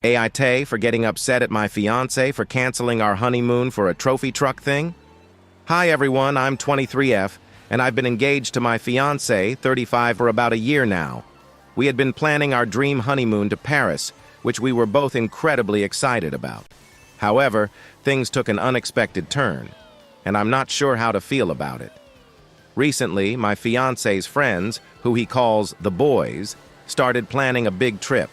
Aita for getting upset at my fiance for canceling our honeymoon for a trophy truck thing? Hi everyone, I'm 23F, and I've been engaged to my fiance, 35, for about a year now. We had been planning our dream honeymoon to Paris, which we were both incredibly excited about. However, things took an unexpected turn, and I'm not sure how to feel about it. Recently, my fiance's friends, who he calls the boys, started planning a big trip.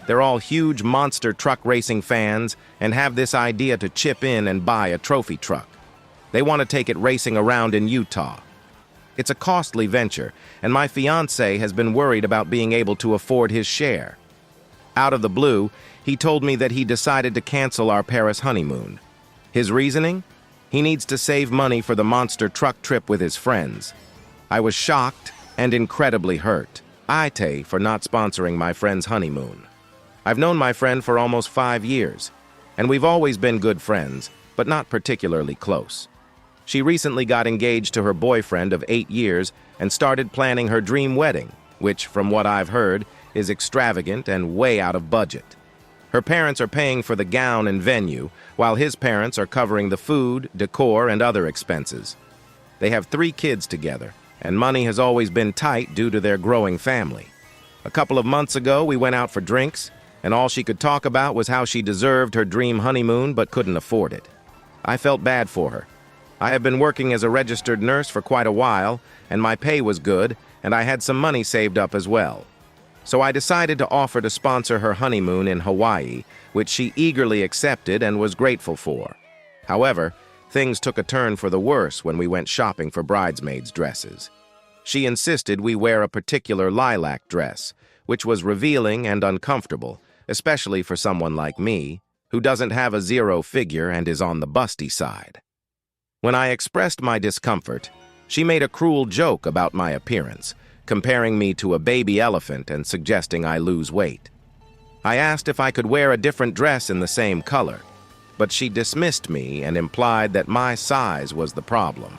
They're all huge monster truck racing fans and have this idea to chip in and buy a trophy truck. They want to take it racing around in Utah. It's a costly venture, and my fiancé has been worried about being able to afford his share. Out of the blue, he told me that he decided to cancel our Paris honeymoon. His reasoning? He needs to save money for the monster truck trip with his friends. I was shocked and incredibly hurt. Aita for not sponsoring my friend's honeymoon. I've known my friend for almost 5 years, and we've always been good friends, but not particularly close. She recently got engaged to her boyfriend of 8 years and started planning her dream wedding, which, from what I've heard, is extravagant and way out of budget. Her parents are paying for the gown and venue, while his parents are covering the food, decor, and other expenses. They have 3 kids together, and money has always been tight due to their growing family. A couple of months ago, we went out for drinks, and all she could talk about was how she deserved her dream honeymoon but couldn't afford it. I felt bad for her. I have been working as a registered nurse for quite a while, and my pay was good, and I had some money saved up as well. So I decided to offer to sponsor her honeymoon in Hawaii, which she eagerly accepted and was grateful for. However, things took a turn for the worse when we went shopping for bridesmaids' dresses. She insisted we wear a particular lilac dress, which was revealing and uncomfortable, especially for someone like me, who doesn't have a 0 figure and is on the busty side. When I expressed my discomfort, she made a cruel joke about my appearance, comparing me to a baby elephant and suggesting I lose weight. I asked if I could wear a different dress in the same color, but she dismissed me and implied that my size was the problem.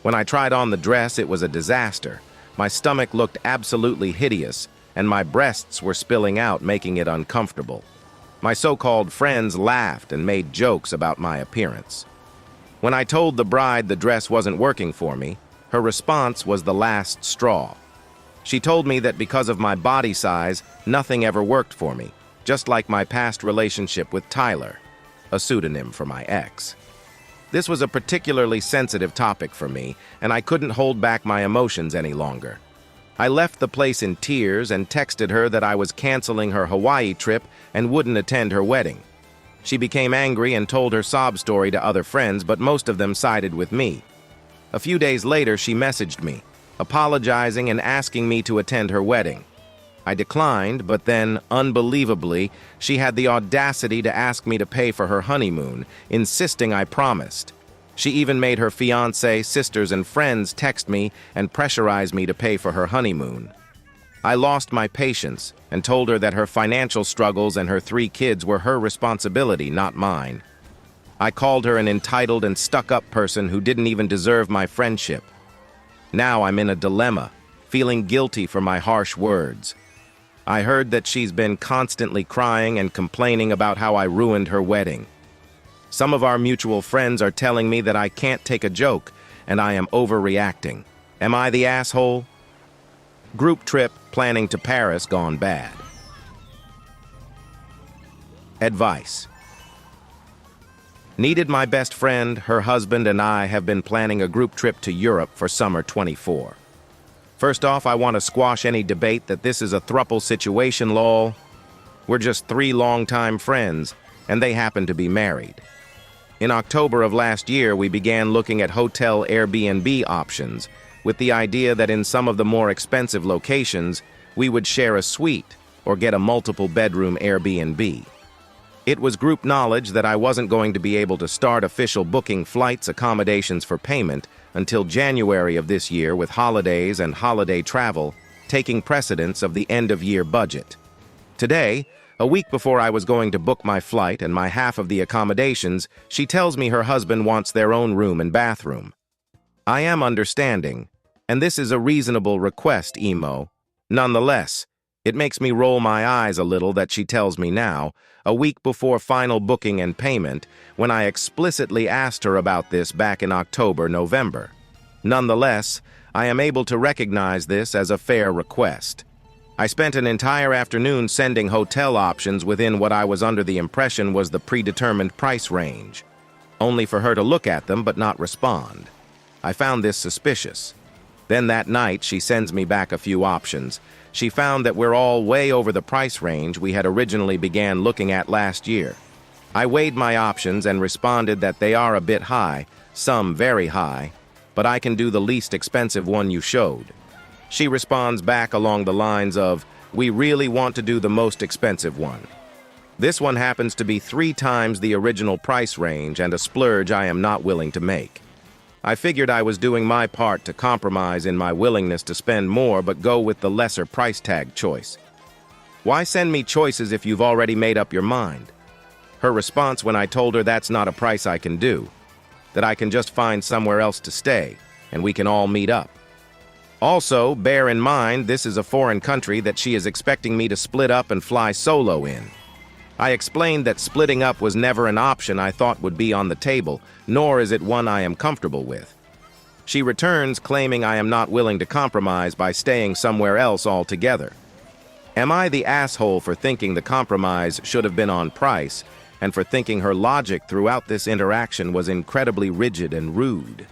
When I tried on the dress, it was a disaster. My stomach looked absolutely hideous, and my breasts were spilling out, making it uncomfortable. My so-called friends laughed and made jokes about my appearance. When I told the bride the dress wasn't working for me, her response was the last straw. She told me that because of my body size, nothing ever worked for me, just like my past relationship with Tyler, a pseudonym for my ex. This was a particularly sensitive topic for me, and I couldn't hold back my emotions any longer. I left the place in tears and texted her that I was canceling her Hawaii trip and wouldn't attend her wedding. She became angry and told her sob story to other friends, but most of them sided with me. A few days later, she messaged me, apologizing and asking me to attend her wedding. I declined, but then, unbelievably, she had the audacity to ask me to pay for her honeymoon, insisting I promised. She even made her fiancé, sisters, and friends text me and pressurize me to pay for her honeymoon. I lost my patience and told her that her financial struggles and her 3 kids were her responsibility, not mine. I called her an entitled and stuck-up person who didn't even deserve my friendship. Now I'm in a dilemma, feeling guilty for my harsh words. I heard that she's been constantly crying and complaining about how I ruined her wedding. Some of our mutual friends are telling me that I can't take a joke and I am overreacting. Am I the asshole? Group trip planning to Paris gone bad. Advice. Needed my best friend, her husband, and I have been planning a group trip to Europe for summer 24. First off, I want to squash any debate that this is a throuple situation, lol. We're just 3 longtime friends, and they happen to be married. In October of last year, we began looking at hotel Airbnb options, with the idea that in some of the more expensive locations, we would share a suite or get a multiple-bedroom Airbnb. It was group knowledge that I wasn't going to be able to start official booking flights accommodations for payment until January of this year, with holidays and holiday travel taking precedence of the end-of-year budget. Today, a week before I was going to book my flight and my half of the accommodations, she tells me her husband wants their own room and bathroom. I am understanding, and this is a reasonable request, emo. Nonetheless, It makes me roll my eyes a little that she tells me now, a week before final booking and payment, when I explicitly asked her about this back in October, November. Nonetheless, I am able to recognize this as a fair request. I spent an entire afternoon sending hotel options within what I was under the impression was the predetermined price range, only for her to look at them but not respond. I found this suspicious. Then that night, she sends me back a few options. She found that we're all way over the price range we had originally began looking at last year. I weighed my options and responded that they are a bit high, some very high, but I can do the least expensive one you showed. She responds back along the lines of, "We really want to do the most expensive one." This one happens to be 3 times the original price range and a splurge I am not willing to make. I figured I was doing my part to compromise in my willingness to spend more but go with the lesser price tag choice. Why send me choices if you've already made up your mind? Her response when I told her that's not a price I can do, that I can just find somewhere else to stay, and we can all meet up. Also, bear in mind this is a foreign country that she is expecting me to split up and fly solo in. I explained that splitting up was never an option I thought would be on the table, nor is it one I am comfortable with. She returns claiming I am not willing to compromise by staying somewhere else altogether. Am I the asshole for thinking the compromise should have been on price, and for thinking her logic throughout this interaction was incredibly rigid and rude?